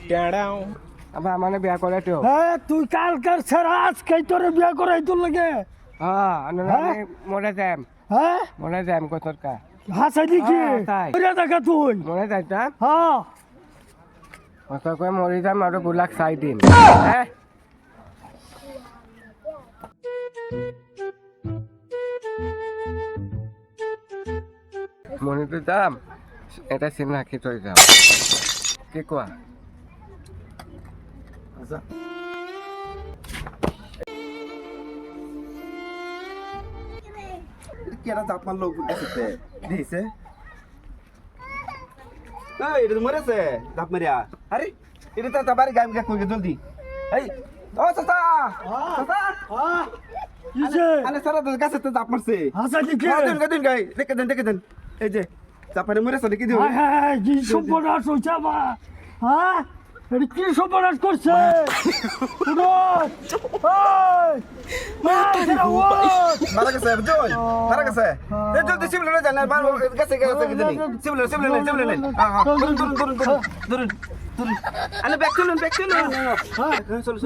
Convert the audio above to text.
টেড়াও আবার মানে বিয়া করে তো হ্যাঁ তুই কালকার ছাড়া আজকে তোরে বিয়া করাই তোর লাগে হ্যাঁ আমি হ্যাঁ? মরে যাম হ্যাঁ মরে যাম কতর কা হাসাই দিকি হ্যাঁ, তাই। দেখা তুই মরে যাই তা হ্যাঁ কত কই মরি যাম আর গুলাক চাই দিম হ্যাঁ মনে তো যাম এটা চিন রাখি থৈ যাম কি কোৱা কেডা জাপ মারলো গেছে দিছে এই এটা মরেছে জাপ মারিয়া আরে এটা তো তাবারি গাম গা কই জলদি এই ও চাচা চাচা হ্যাঁ কিসে আলে সারা তো গাছে তো জাপ মারছে হাসাই দিকি গাদিন গাই দেখে দেন এই যে জাপানে মরেছে দেখি দিও হ্যাঁ হ্যাঁ কি সর্বনাশ হয়েছে আমার হ্যাঁ এটা কি সর্বনাশ করছে মারা গেছে জল মারা গেছে এই জলদি সিমলে না জানা মার গেছে জানি সিমলে হ্যাঁ ধরুন আলে ব্যাক চলুন হ্যাঁ চলো